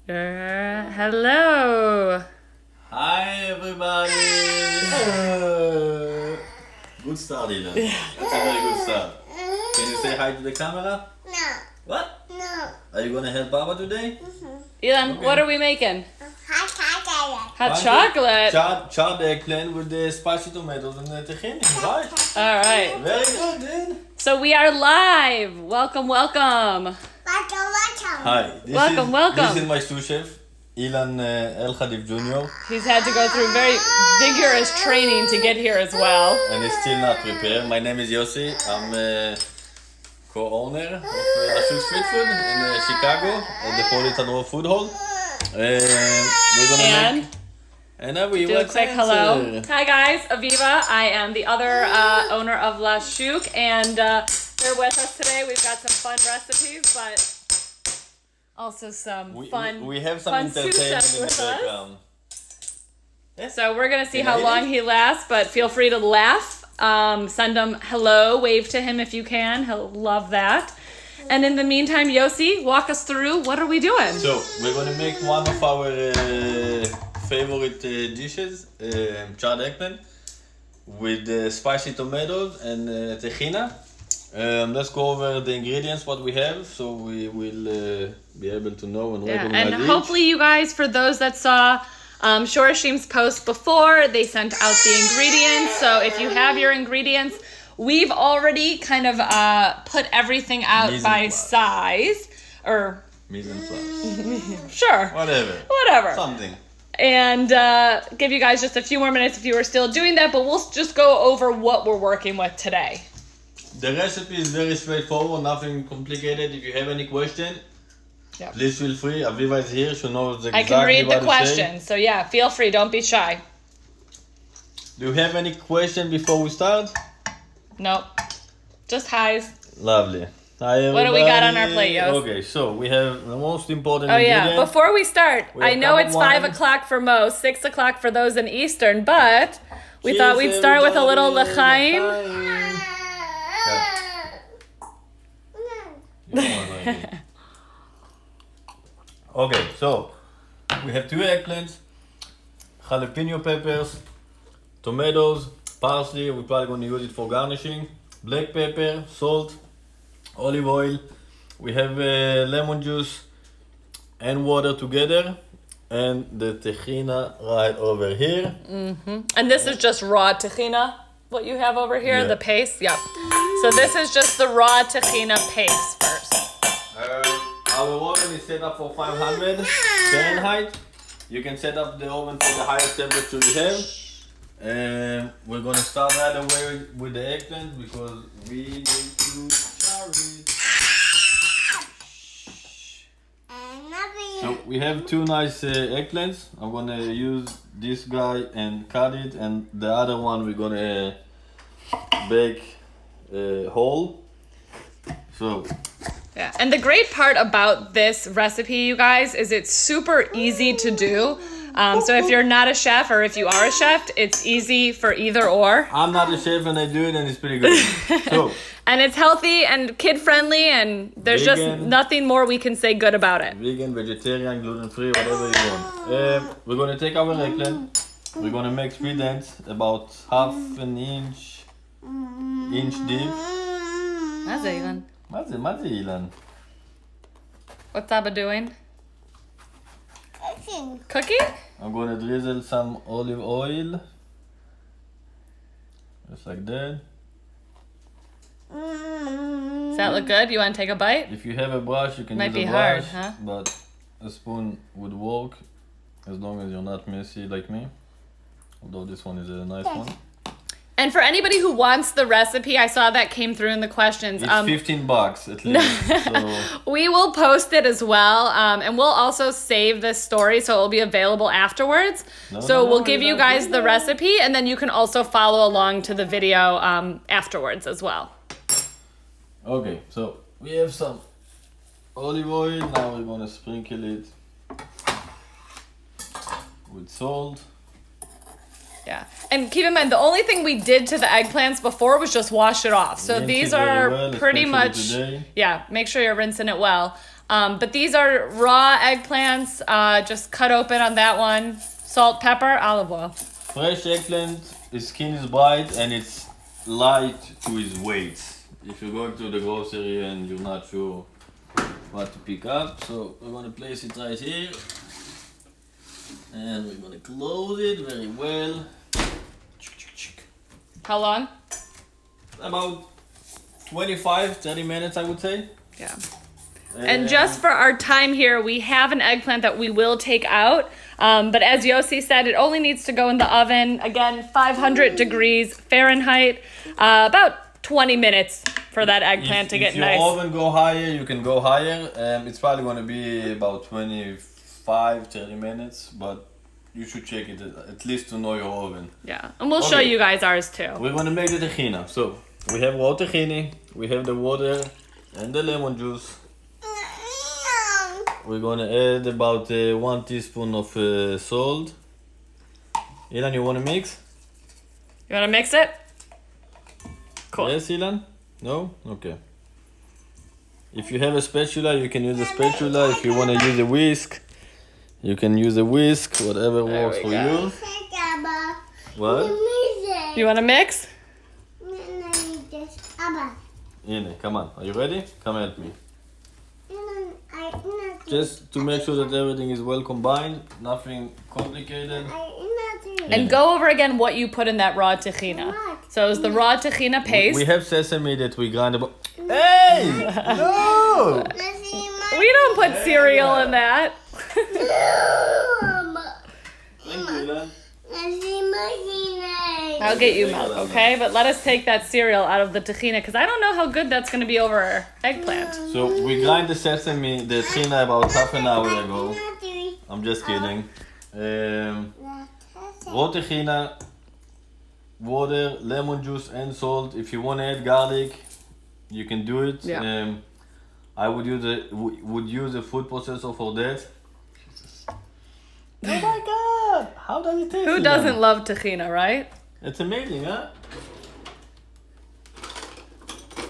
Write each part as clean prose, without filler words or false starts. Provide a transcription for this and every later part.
Hello. Hi everybody. Good start, Ilan. That's a very good start. Can you say hi to the camera? No. What? No. Are you gonna help Papa today? Ilan, Okay. what are we making? Hot chocolate. Hot chocolate. Charred eggplant with the spicy tomatoes and the tahini, right? All right. Very good, dude. So we are live. Welcome. Welcome. Hi. Welcome. This is my sous chef, Ilan El Khadif Jr. He's had to go through very vigorous training to get here as well. And he's still not prepared. My name is Yosi. I'm co-owner of LaShuk Street Food in Chicago at the Politan Raw Food Hall. We're gonna make... And we Do a quick hello. Hi guys, Aviva. I am the other owner of LaShuk, and they're with us today. We've got some fun recipes, but also some we have some fun sous entertainment chefs in the with us. background. So we're gonna see how long he lasts, but feel free to laugh. Send him hello, wave to him if you can. He'll love that. And in the meantime, Yosi, walk us through. What are we doing? So we're gonna make one of our favorite dishes, charred eggplant with spicy tomatoes and tahini. Let's go over the ingredients, what we have, so we will be able to know and recognize and each. hopefully you guys, for those that saw Shorashim's post before, they sent out the ingredients. So if you have your ingredients, we've already kind of put everything out by size, or Mise en place. sure, Whatever. Something. and give you guys just a few more minutes if you are still doing that, but we'll just go over what we're working with today. The recipe is very straightforward, nothing complicated. If you have any question, please feel free. Aviva is here, she knows exactly I can read what the to questions, so yeah, feel free, don't be shy. say. Do you have any question before we start? Nope, just highs. Lovely. Hi, What do we got on our plate, Yos? Okay, so we have the most important Oh ingredient. yeah, before we start, We I have know cup it's of 5 wine. o'clock for most, 6 o'clock for those in Eastern, but we Cheers, thought we'd start with a little everybody. l'chaim. Okay, so we have 2 eggplants, jalapeno peppers, tomatoes, parsley, we're probably going to use it for garnishing, black pepper, salt, olive oil, we have lemon juice and water together, and the tahini right over here. And this is just raw tahini, what you have over here, Yeah. the paste, yep. So this is just the raw tahini paste first. Our oven is set up for 500 Fahrenheit. You can set up the oven for the highest temperature you have. And we're gonna start right away with the eggplant because we need to char it. So we have 2 nice eggplants. I'm gonna use this guy and cut it, and the other one we're gonna bake whole. So Yeah, and the great part about this recipe, you guys, is it's super easy to do. So if you're not a chef or if you are a chef, it's easy for either or. I'm not a chef and I do it and it's pretty good. So And it's healthy and kid-friendly, and there's just Vegan. nothing more we can say good about it. vegan, vegetarian, gluten-free, whatever you want. We're gonna take our eggplant. We're gonna make 3 dents, about half an inch deep. That's it, Ilan. מה זה אילן? What's Abba doing? Cooking? I'm gonna drizzle some olive oil. Just like that. Does that look good? You want to take a bite? If you have a brush, you can Might use be a hard, brush. huh? But a spoon would work as long as you're not messy like me. Although this one is a nice one. And for anybody who wants the recipe, I saw that came through in the questions. It's $15 at least. So We will post it as well, and we'll also save this story so it will be available afterwards. We'll give you guys the recipe, and then you can also follow along to the video afterwards as well. okay, so we have some olive oil. Now we're gonna sprinkle it with salt. Yeah, and keep in mind, the only thing we did to the eggplants before was just wash it off. So Rinse these it very are well, pretty especially much, today. yeah, make sure you're rinsing it well. But these are raw eggplants, just cut open on that one. Salt, pepper, olive oil. Fresh eggplant, its skin is bright and it's light to its weight. If you're going to the grocery and you're not sure what to pick up, so we're gonna place it right here. And we're gonna close it very well. How long? About 25-30 minutes, I would say. Yeah. And just for our time here, we have an eggplant that we will take out. But as Yosi said, it only needs to go in the oven. Again, 500 degrees Fahrenheit. About 20 minutes for that eggplant to get nice. If your oven go higher, you can go higher. It's probably going to be about 25-30 minutes. But you should check it at least to know your oven. Yeah, and we'll show you guys ours too. We're going to make the tahini. So we have raw tahini. We have the water and the lemon juice. We're gonna add about 1 teaspoon of salt. Ilan, you wanna mix? You wanna mix it? Cool. Yes, Ilan? No? Okay. If you have a spatula, you can use a spatula. If you wanna use a whisk, you can use a whisk, whatever works for you. What? You wanna mix? Ine, come on. Are you ready? Come help me. Just to make sure that everything is well combined, nothing complicated. And go over again what you put in that raw tahini. So it was the raw tahini paste. We have sesame that we grind about. Hey! No! We don't put cereal in that. Thank you, Ilan. I'll get you milk, okay? But let us take that cereal out of the tahini because I don't know how good that's going to be over eggplant. So we grind the sesame, the tahini about half an hour ago. I'm just kidding. Raw tahini, water, lemon juice and salt. If you want to add garlic, you can do it. Yeah. I would use a food processor for that. Oh my god! How does it taste? Who doesn't love tahini, right? It's amazing, huh?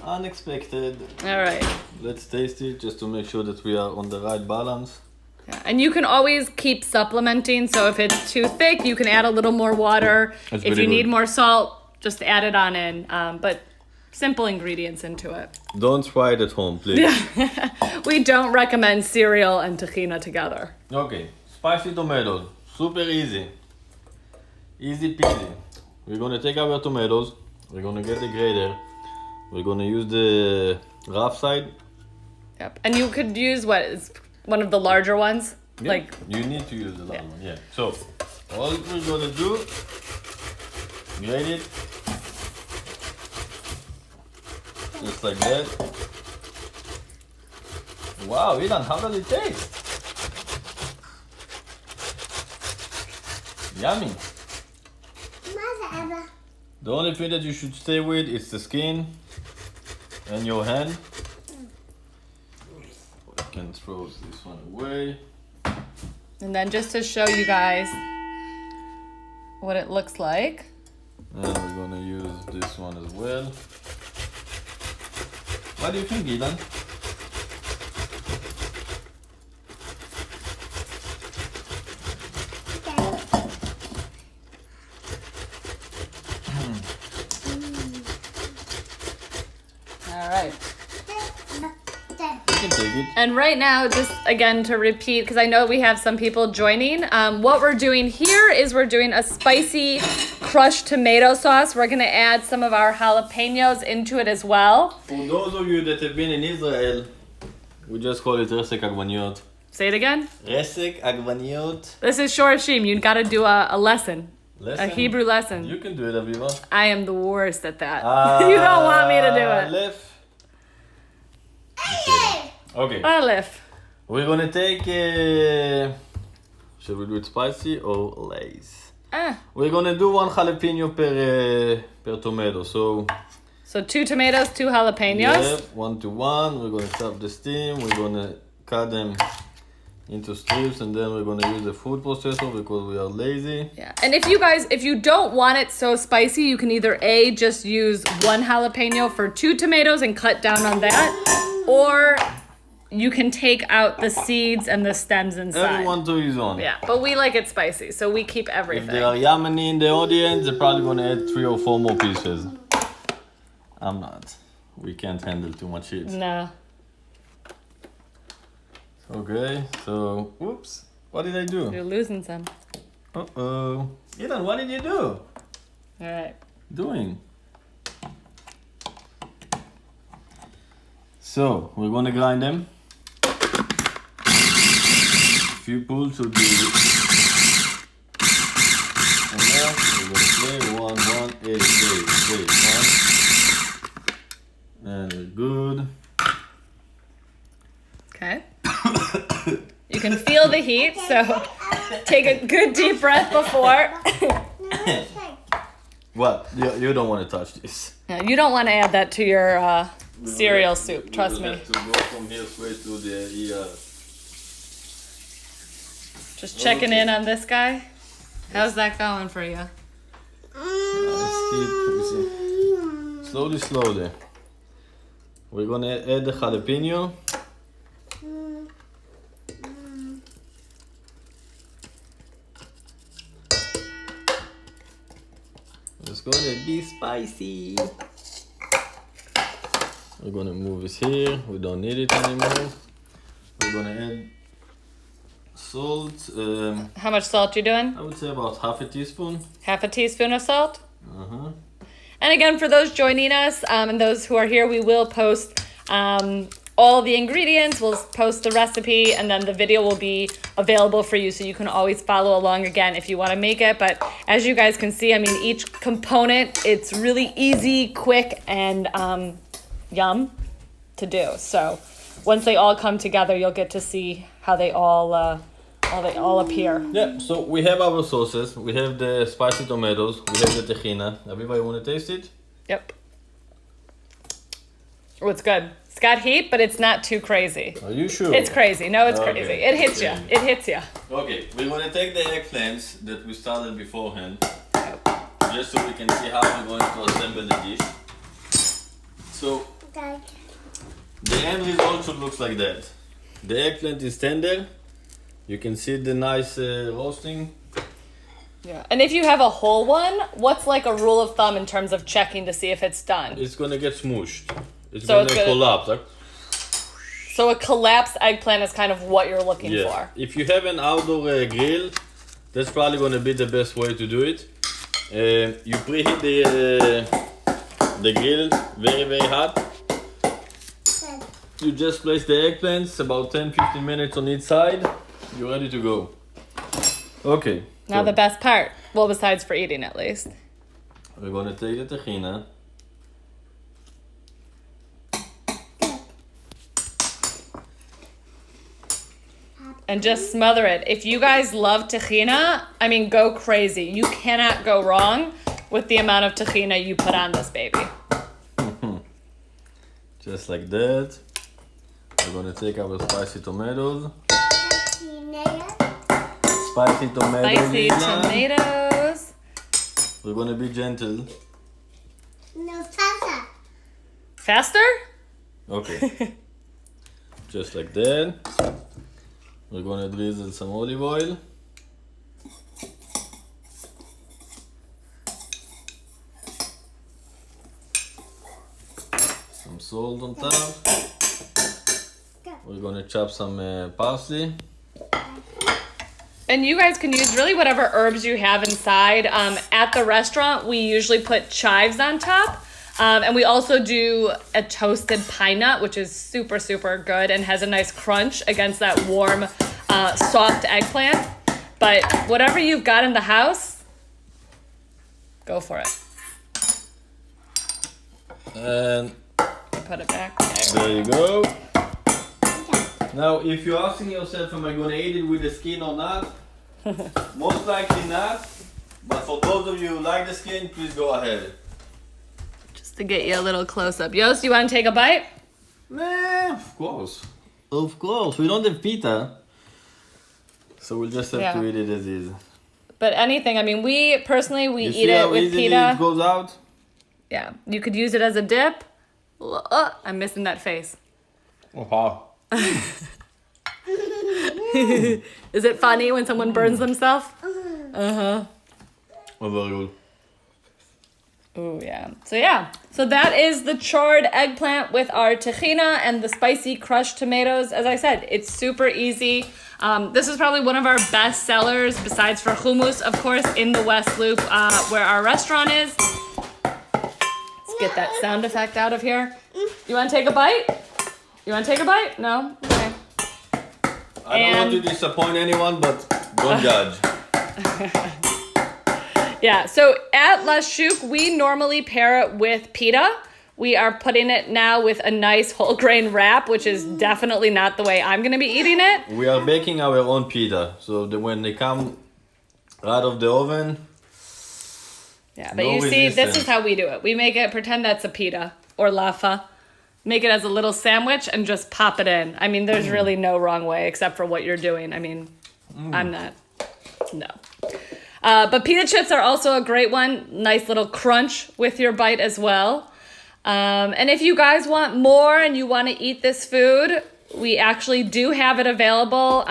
Unexpected. All right. Let's taste it just to make sure that we are on the right balance. Yeah. And you can always keep supplementing. So if it's too thick, you can add a little more water. That's if really you need good. more salt, just add it on in. But simple ingredients into it. Don't try it at home, please. We don't recommend cereal and tahini together. Okay, spicy tomatoes. Super easy. Easy peasy. We're gonna take our tomatoes. We're gonna get the grater. We're gonna use the rough side. Yep. And you could use what is one of the larger ones. Yeah, Like you need to use the large one. Yeah. So all we're gonna do, grate it, just like that. Wow, Ilan, how does it taste? Yummy. The only thing that you should stay with is the skin and your hand. I can throw this one away. And then just to show you guys what it looks like. And we're gonna use this one as well. What do you think, Ilan? All right. You can take it. And right now, just again to repeat, because I know we have some people joining, what we're doing here is we're doing a spicy crushed tomato sauce. We're going to add some of our jalapeños into it as well. For those of you that have been in Israel, we just call it resek agvaniot. Say it again. Resek agvaniot. This is Shorashim. You got to do a lesson. Lesson? A Hebrew lesson. You can do it, Aviva. I am the worst at that. You don't want me to do it. Left. Okay. Aleph. We're gonna take. Should we do it spicy or lace? We're gonna do 1 jalapeno per tomato. So 2 tomatoes, 2 jalapenos. yeah, 1 to 1. We're gonna stop the steam. We're gonna cut them into strips, and then we're gonna use the food processor because we are lazy. Yeah. And if you don't want it so spicy, you can either just use 1 jalapeno for 2 tomatoes and cut down on that, or you can take out the seeds and the stems inside. Everyone to his own. Yeah, but we like it spicy, so we keep If everything. there are Yemeni in the audience, they're probably gonna add 3 or 4 more pieces. I'm not. We can't handle too much heat. No. Okay, so, whoops. What did I do? You're losing some. Uh-oh. Ethan, what did you do? All right. Doing? So, we're gonna grind them. Few pulls should be enough. We're gonna play 1, 1, 8, 1. And we're good. Okay. You can feel the heat, so take a good deep breath before. What? You don't want to touch this. No, you don't want to add that to your cereal soup, trust me. We will have to go from here straight to the ER. Just checking in on this guy. How's that going for you? Let's keep, slowly, slowly. We're gonna add the jalapeno. It's gonna be spicy. We're gonna move this here. We don't need it anymore. We're gonna add salt. How much salt you doing? I would say about half a teaspoon. Half a teaspoon of salt? Uh-huh. And again, for those joining us and those who are here, we will post all the ingredients. We'll post the recipe, and then the video will be available for you, so you can always follow along again if you want to make it. But as you guys can see, I mean, each component, it's really easy, quick, and yum to do. So once they all come together, you'll get to see how they all appear. Yeah, so we have our sauces. We have the spicy tomatoes. We have the tahini. Everybody want to taste it? Yep. Oh, it's good. It's got heat, but it's not too crazy. Are you sure? It's crazy. No, it's Okay. crazy. It hits you. It hits you. Okay, we're gonna take the eggplants that we started beforehand, just so we can see how we're going to assemble the dish. So, the end result should look like that. The eggplant is tender. You can see the nice roasting. Yeah. And if you have a whole one, what's like a rule of thumb in terms of checking to see if it's done? It's gonna get smooshed. It's So gonna it's gonna- collapse. Like, So a collapsed eggplant is kind of what you're looking yeah. for. If you have an outdoor grill, that's probably gonna be the best way to do it. You preheat the grill very, very hot. You just place the eggplants about 10-15 minutes on each side. You're ready to go. Okay. Now so the best part. Well, besides for eating at least. we're gonna take the tahini. And just smother it. If you guys love tahini, I mean, go crazy. You cannot go wrong with the amount of tahini you put on this baby. Just like that. We're gonna take our spicy tomatoes. Spicy tomatoes. Spicy Lila. tomatoes. We're gonna be gentle. No, Tata. Faster? Okay. Just like that. We're gonna drizzle some olive oil. Some salt on top. We're gonna chop some parsley. And you guys can use really whatever herbs you have inside. At the restaurant, we usually put chives on top. And we also do a toasted pine nut, which is super, super good and has a nice crunch against that warm, soft eggplant. But whatever you've got in the house, go for it. And Put it back. there you go. Now, if you're asking yourself, am I gonna eat it with the skin or not? Most likely not. But for those of you who like the skin, please go ahead. Just to get you a little close up. Yosi, you want to take a bite? Nah, of course. Of course. We don't have pita. So we'll just have to eat it as is. But anything, I mean, we personally, You eat see it how with easily pita. it goes out? Yeah, you could use it as a dip. I'm missing that face. Oh, Is it funny when someone burns themselves? Uh-huh. Oh, very good. Oh, yeah. So that is the charred eggplant with our tahini and the spicy crushed tomatoes. As I said, it's super easy. This is probably one of our best sellers, besides for hummus, of course, in the West Loop, where our restaurant is. Let's get that sound effect out of here. You want to take a bite? You want to take a bite? No? Okay. I don't want to disappoint anyone, but don't judge. Yeah, so at LaShuk, we normally pair it with pita. We are putting it now with a nice whole grain wrap, which is definitely not the way I'm going to be eating it. We are baking our own pita, so when they come out of the oven... Yeah, but you see, this is how we do it. We make it, pretend that's a pita or laffa. Make it as a little sandwich and just pop it in. I mean, there's really no wrong way except for what you're doing. I mean, I'm not, no. But pita chips are also a great one. Nice little crunch with your bite as well. And if you guys want more and you want to eat this food, we actually do have it available.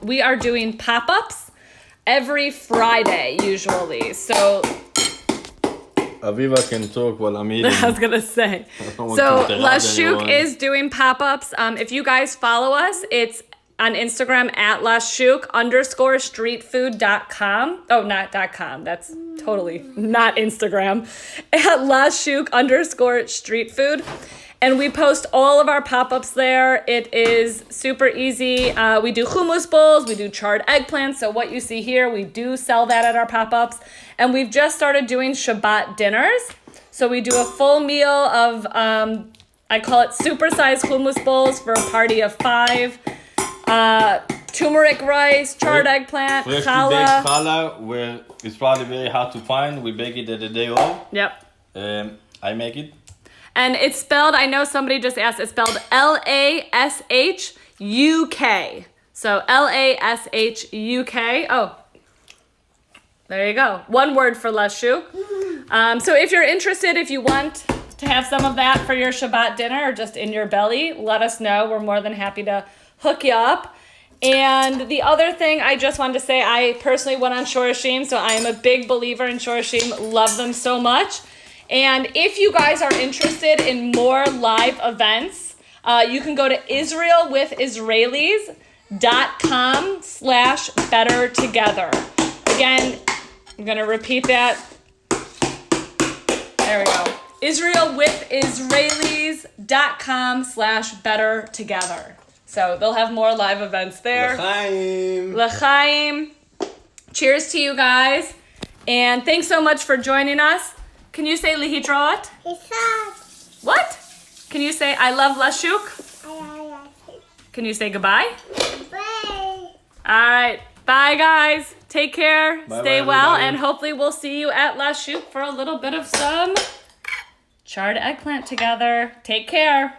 We are doing pop-ups every Friday usually. So Aviva can talk while I'm eating. I was going to say. So LaShuk is doing pop-ups. If you guys follow us, it's on Instagram at LaShuk_streetfood.com. Oh, not .com. That's totally not Instagram. At LaShuk_streetfood. And we post all of our pop-ups there. It is super easy. We do hummus bowls. We do charred eggplants. So what you see here, we do sell that at our pop-ups. And we've just started doing Shabbat dinners. So we do a full meal of, I call it super-sized hummus bowls for a party of 5. Turmeric rice, charred eggplant, freshly challah. baked challah, where it's probably very hard to find. We bake it at the day of. Yep. I make it. And it's spelled, I know somebody just asked, it's spelled LASHUK. So LASHUK. Oh, there you go. One word for LaShuk. So if you're interested, if you want to have some of that for your Shabbat dinner or just in your belly, let us know. We're more than happy to hook you up. And the other thing I just wanted to say, I personally went on Shorashim, so I am a big believer in Shorashim. Love them so much. And if you guys are interested in more live events, you can go to israelwithisraelis.com/bettertogether. Again, I'm going to repeat that. There we go. israelwithisraelis.com/bettertogether. So they'll have more live events there. L'chaim. L'chaim. Cheers to you guys. And thanks so much for joining us. Can you say lihitraot? What? Can you say I love LaShuk? Can you say goodbye? Bye. All right. Bye, guys. Take care. Bye, Stay bye, well. everybody. And hopefully we'll see you at LaShuk for a little bit of some charred eggplant together. Take care.